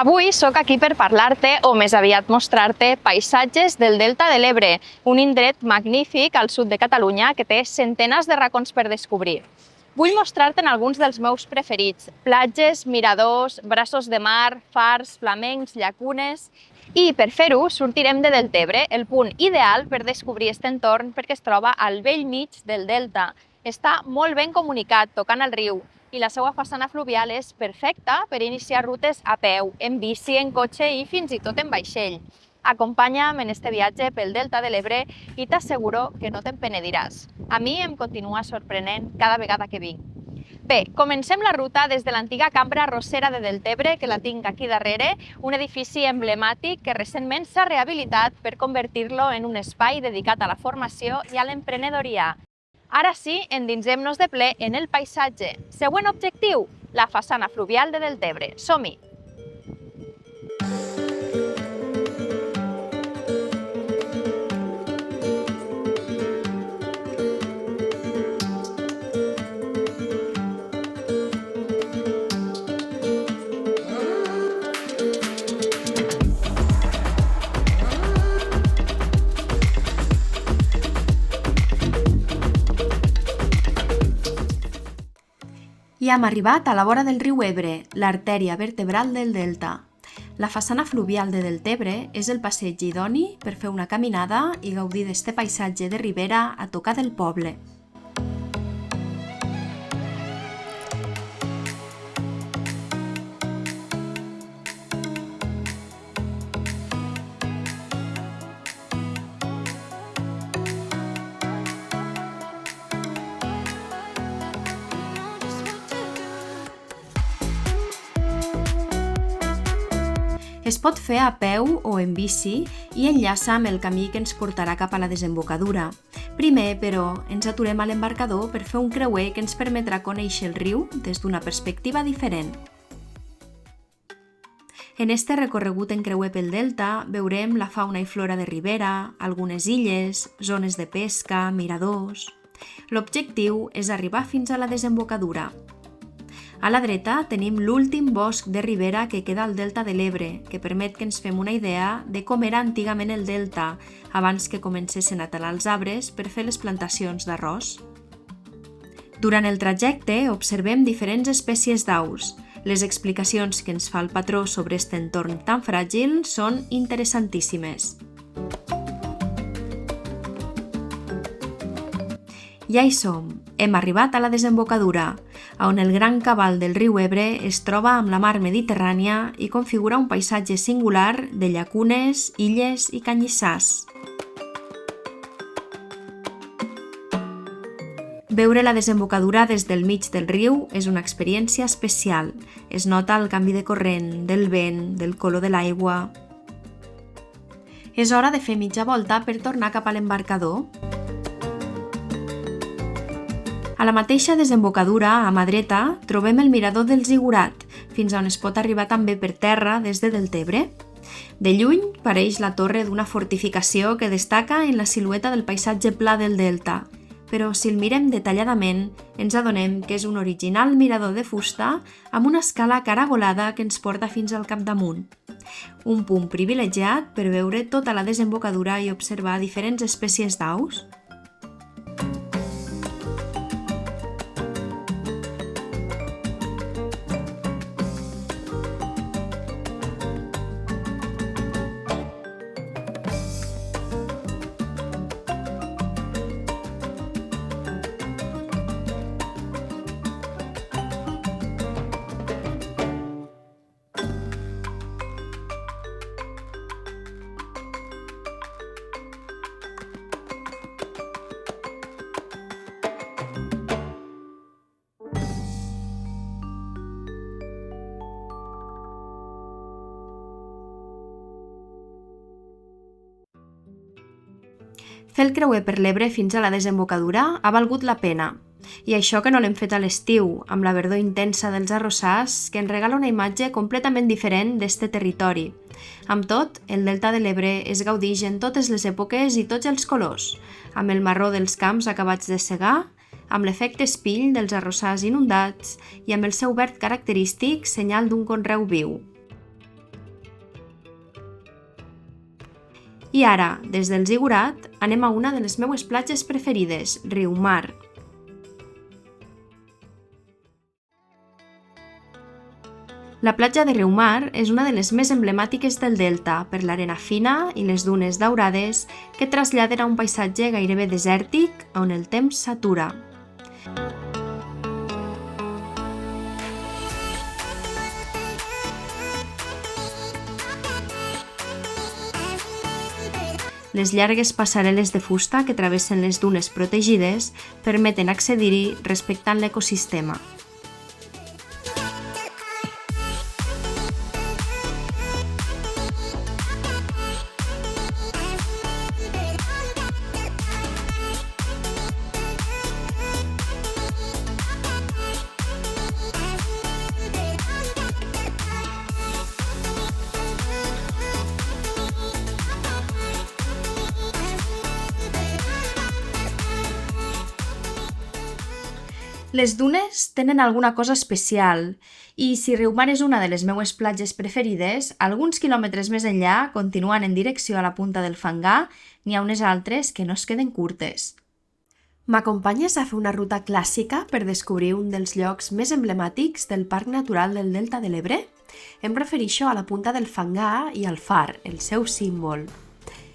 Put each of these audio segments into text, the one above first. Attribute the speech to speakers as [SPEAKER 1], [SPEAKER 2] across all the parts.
[SPEAKER 1] Avui sóc aquí per parlar-te, o més aviat mostrar-te, paisatges del Delta de l'Ebre, un indret magnífic al sud de Catalunya que té centenars de racons per descobrir. Vull mostrar-te'n alguns dels meus preferits: platges, miradors, braços de mar, fars, flamencs, llacunes. I per fer-ho sortirem de Deltebre, el punt ideal per descobrir aquest entorn perquè es troba al bell mig del Delta. Està molt ben comunicat, tocant el riu, i la seva façana fluvial és perfecta per iniciar rutes a peu, en bici, en cotxe i fins i tot en vaixell. Acompanya'm en este viatge pel Delta de l'Ebre i t'asseguro que no te'n penediràs. A mi em continua sorprenent cada vegada que vinc. Bé, comencem la ruta des de l'antiga cambra arrossera de Deltebre, que la tinc aquí darrere, un edifici emblemàtic que recentment s'ha rehabilitat per convertir-lo en un espai dedicat a la formació i a l'emprenedoria. Ara sí, endinsem-nos de ple en el paisatge. Següent objectiu, la façana fluvial de Deltebre. Som-hi!
[SPEAKER 2] I hem arribat a la vora del riu Ebre, l'artèria vertebral del Delta. La façana fluvial de Deltebre és el passeig idoni per fer una caminada i gaudir d'este paisatge de ribera a tocar del poble. Es pot fer a peu o en bici i enllaça amb el camí que ens portarà cap a la desembocadura. Primer, però, ens aturem a l'embarcador per fer un creuer que ens permetrà conèixer el riu des d'una perspectiva diferent. En este recorregut en creuer pel Delta veurem la fauna i flora de ribera, algunes illes, zones de pesca, miradors. L'objectiu és arribar fins a la desembocadura. A la dreta tenim l'últim bosc de ribera que queda al Delta de l'Ebre, que permet que ens fem una idea de com era antigament el Delta, abans que comencessin a talar els arbres per fer les plantacions d'arròs. Durant el trajecte observem diferents espècies d'aus. Les explicacions que ens fa el patró sobre aquest entorn tan fràgil són interessantíssimes. Ja hi som, hem arribat a la desembocadura, on el gran cabal del riu Ebre es troba amb la mar Mediterrània i configura un paisatge singular de llacunes, illes i canyissars. Veure la desembocadura des del mig del riu és una experiència especial. Es nota el canvi de corrent, del vent, del color de l'aigua. És hora de fer mitja volta per tornar cap a l'embarcador. A la mateixa desembocadura, a mà dreta, trobem el mirador del Zigurat, fins on es pot arribar també per terra des de Deltebre. De lluny, pareix la torre d'una fortificació que destaca en la silueta del paisatge pla del Delta, però si el mirem detalladament, ens adonem que és un original mirador de fusta amb una escala caragolada que ens porta fins al capdamunt. Un punt privilegiat per veure tota la desembocadura i observar diferents espècies d'aus. Fer el creuer per l'Ebre fins a la desembocadura ha valgut la pena. I això que no l'hem fet a l'estiu, amb la verdor intensa dels arrossars, que ens regala una imatge completament diferent d'este territori. Amb tot, el Delta de l'Ebre es gaudix en totes les èpoques i tots els colors, amb el marró dels camps acabats de segar, amb l'efecte espill dels arrossars inundats i amb el seu verd característic, senyal d'un conreu viu. I ara, des del Zigurat, anem a una de les meues platges preferides, Riumar. La platja de Riumar és una de les més emblemàtiques del delta per l'arena fina i les dunes daurades que traslladen a un paisatge gairebé desèrtic on el temps s'atura. Les llargues passarel·les de fusta que travessen les dunes protegides permeten accedir-hi respectant l'ecosistema. Les dunes tenen alguna cosa especial i si Riumar és una de les meues platges preferides, alguns quilòmetres més enllà, continuant en direcció a la punta del Fangar, n'hi ha unes altres que no es queden curtes. M'acompanyes a fer una ruta clàssica per descobrir un dels llocs més emblemàtics del Parc Natural del Delta de l'Ebre? Em refereixo a la punta del Fangar i al far, el seu símbol.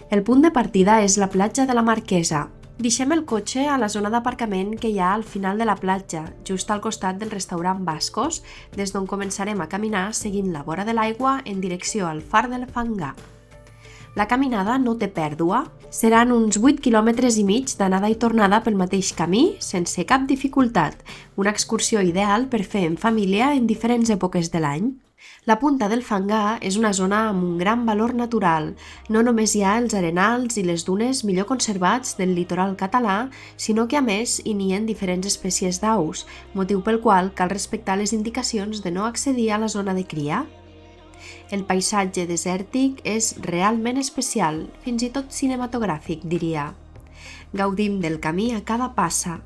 [SPEAKER 2] El punt de partida és la platja de la Marquesa. Deixem el cotxe a la zona d'aparcament que hi ha al final de la platja, just al costat del restaurant Bascos, des d'on començarem a caminar seguint la vora de l'aigua en direcció al far del Fangar. La caminada no té pèrdua, seran uns 8 quilòmetres i mig d'anada i tornada pel mateix camí, sense cap dificultat, una excursió ideal per fer en família en diferents èpoques de l'any. La punta del Fangar és una zona amb un gran valor natural. No només hi ha els arenals i les dunes millor conservats del litoral català, sinó que a més hi nien diferents espècies d'aus, motiu pel qual cal respectar les indicacions de no accedir a la zona de cria. El paisatge desèrtic és realment especial, fins i tot cinematogràfic, diria. Gaudim del camí a cada passa.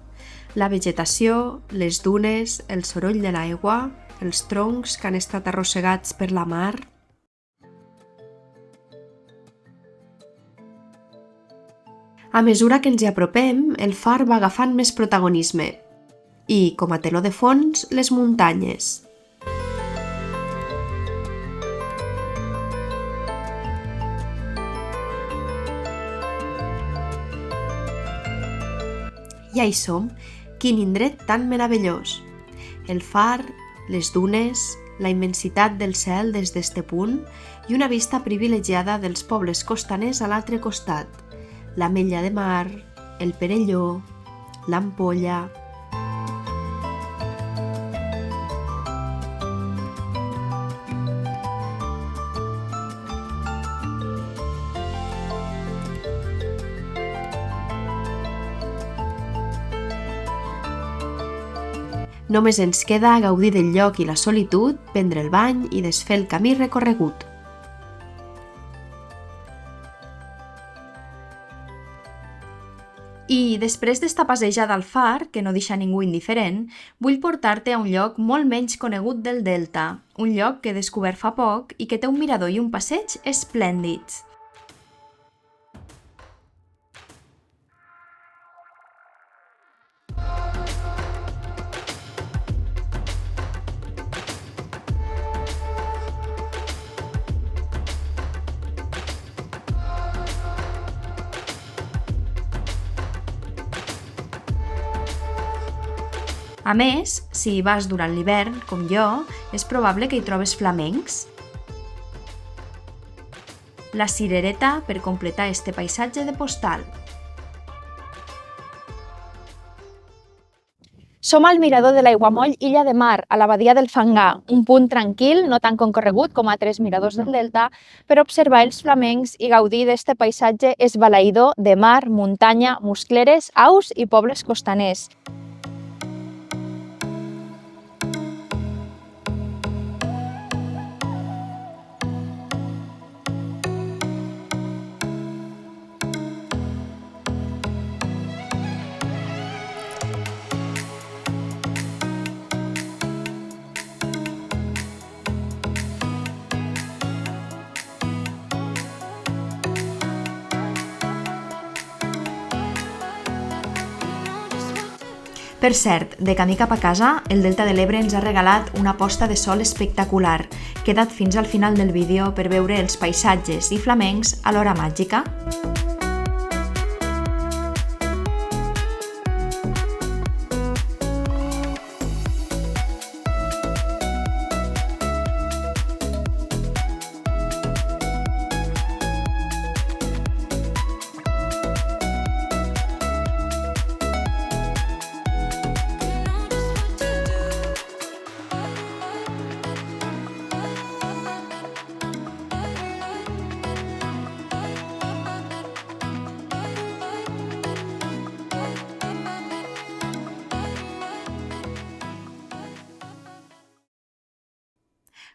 [SPEAKER 2] La vegetació, les dunes, el soroll de l'aigua, els troncs que han estat arrossegats per la mar. A mesura que ens hi apropem, el far va agafant més protagonisme. I, com a teló de fons, les muntanyes. Ja hi som, quin indret tan meravellós. El far, les dunes, la immensitat del cel des d'este punt i una vista privilegiada dels pobles costaners a l'altre costat, l'Ametlla de Mar, el Perelló, l'Ampolla. Només ens queda gaudir del lloc i la solitud, prendre el bany i desfer el camí recorregut. I després d'esta passejada al far, que no deixa ningú indiferent, vull portar-te a un lloc molt menys conegut del Delta, un lloc que he descobert fa poc i que té un mirador i un passeig esplèndids. A més, si hi vas durant l'hivern, com jo, és probable que hi trobes flamencs. La cirereta per completar este paisatge de postal.
[SPEAKER 1] Som al mirador de l'Aiguamoll Illa de Mar, a la badia del Fangar, un punt tranquil, no tan concorregut com altres miradors del Delta, per observar els flamencs i gaudir d'este paisatge esbalaïdor de mar, muntanya, muscleres, aus i pobles costaners.
[SPEAKER 2] Per cert, de camí cap a casa, el Delta de l'Ebre ens ha regalat una posta de sol espectacular. Queda't fins al final del vídeo per veure els paisatges i flamencs a l'hora màgica.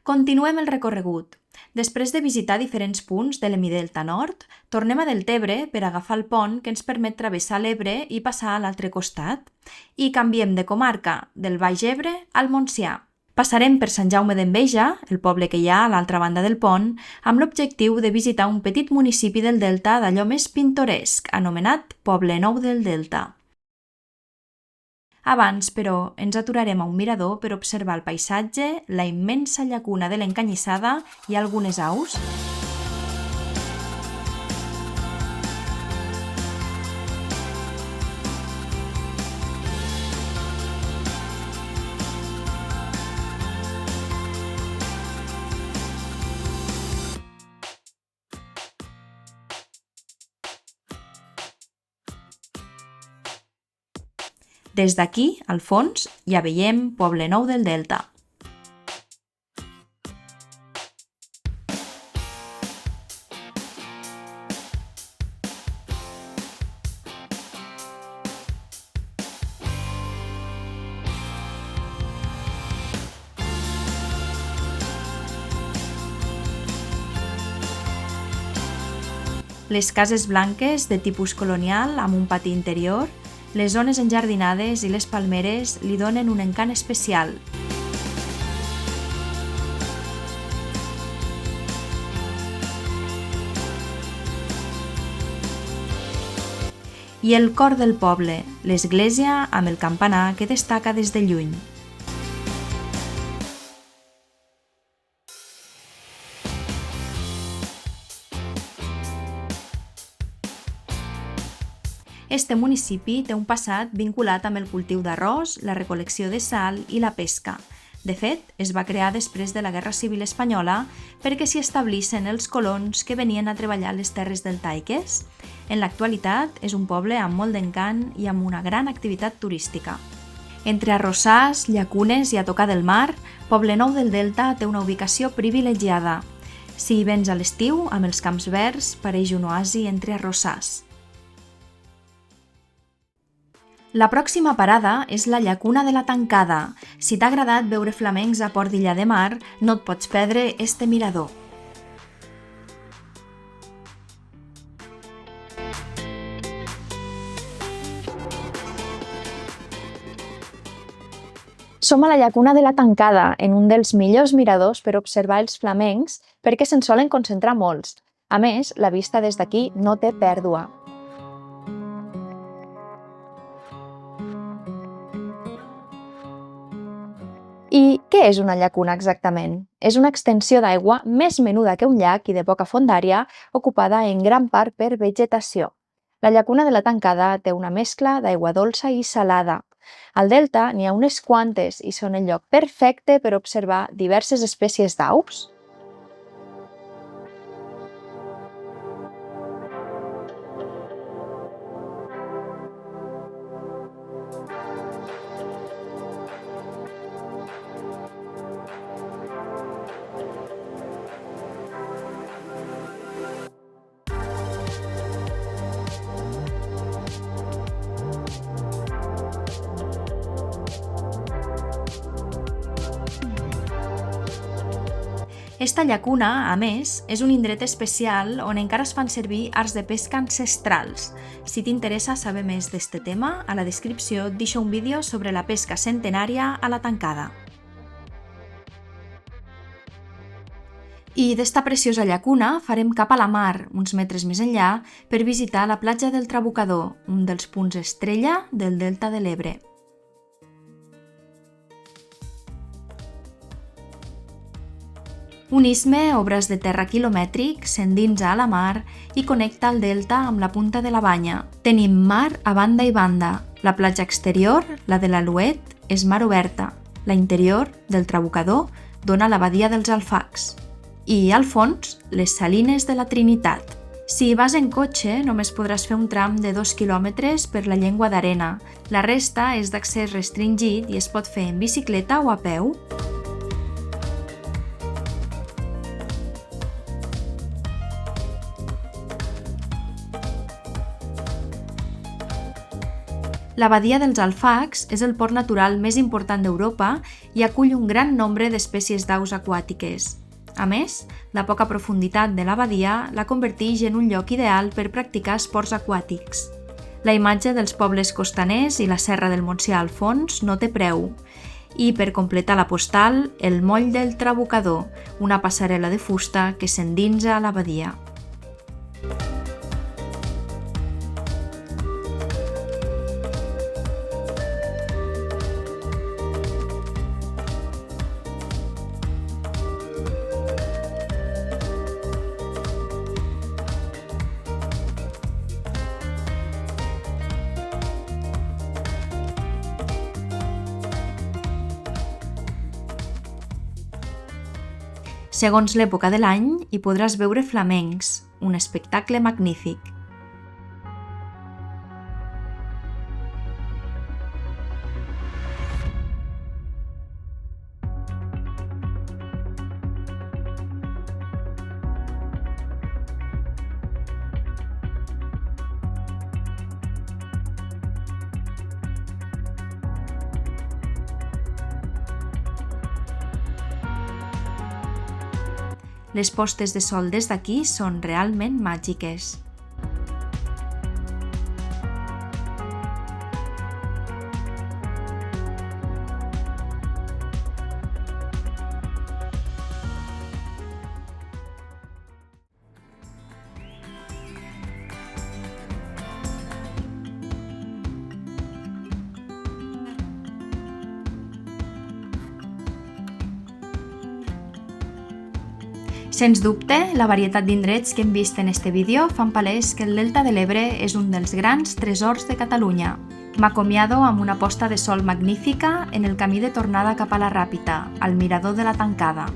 [SPEAKER 2] Continuem el recorregut. Després de visitar diferents punts de l'Hemidelta Nord, tornem a Deltebre per agafar el pont que ens permet travessar l'Ebre i passar a l'altre costat. I canviem de comarca, del Baix Ebre al Montsià. Passarem per Sant Jaume d'Enveja, el poble que hi ha a l'altra banda del pont, amb l'objectiu de visitar un petit municipi del Delta d'allò més pintoresc, anomenat Poblenou del Delta. Abans, però, ens aturarem a un mirador per observar el paisatge, la immensa llacuna de l'Encanyissada i algunes aus. Des d'aquí, al fons, ja veiem Poblenou del Delta. Les cases blanques de tipus colonial amb un pati interior, les zones enjardinades i les palmeres li donen un encant especial. I el cor del poble, l'església amb el campanar que destaca des de lluny. Este municipi té un passat vinculat amb el cultiu d'arròs, la recol·lecció de sal i la pesca. De fet, es va crear després de la Guerra Civil Espanyola perquè s'hi establissin els colons que venien a treballar a les terres deltaiques. En l'actualitat és un poble amb molt d'encant i amb una gran activitat turística. Entre arrossars, llacunes i a tocar del mar, Poblenou del Delta té una ubicació privilegiada. Si hi vens a l'estiu, amb els camps verds, pareix un oasi entre arrossars. La pròxima parada és la llacuna de la Tancada. Si t'ha agradat veure flamencs a Port d'Illa de Mar, no et pots perdre este mirador.
[SPEAKER 1] Som a la llacuna de la Tancada, en un dels millors miradors per observar els flamencs, perquè se'n solen concentrar molts. A més, la vista des d'aquí no té pèrdua. I què és una llacuna exactament? És una extensió d'aigua més menuda que un llac i de poca fondària, ocupada en gran part per vegetació. La llacuna de la Tancada té una mescla d'aigua dolça i salada. Al delta n'hi ha unes quantes i són el lloc perfecte per observar diverses espècies d'aus.
[SPEAKER 2] Esta llacuna, a més, és un indret especial on encara es fan servir arts de pesca ancestrals. Si t'interessa saber més d'este tema, a la descripció et deixo un vídeo sobre la pesca centenària a la Tancada. I d'esta preciosa llacuna farem cap a la mar, uns metres més enllà, per visitar la platja del Trabucador, un dels punts estrella del Delta de l'Ebre. Un istme o braç de terra quilomètric s'endinsa a la mar i connecta el delta amb la punta de la Banya. Tenim mar a banda i banda. La platja exterior, la de l'Alouet, és mar oberta. La interior, del Trabucador, dona a la badia dels Alfacs. I, al fons, les salines de la Trinitat. Si vas en cotxe, només podràs fer un tram de 2 quilòmetres per la Llengua d'Arena. La resta és d'accés restringit i es pot fer en bicicleta o a peu. La badia dels Alfacs és el port natural més important d'Europa i acull un gran nombre d'espècies d'aus aquàtiques. A més, la poca profunditat de la badia la converteix en un lloc ideal per practicar esports aquàtics. La imatge dels pobles costaners i la serra del Montsià al fons no té preu. I per completar la postal, el moll del Trabucador, una passarel·la de fusta que s'endinsa a la badia. Segons l'època de l'any, hi podràs veure flamencs, un espectacle magnífic. Les postes de sol des d'aquí són realment màgiques. Sens dubte, la varietat d'indrets que hem vist en este vídeo fan palès que el Delta de l'Ebre és un dels grans tresors de Catalunya. M'acomiado amb una posta de sol magnífica en el camí de tornada cap a la Ràpita, al mirador de la Tancada.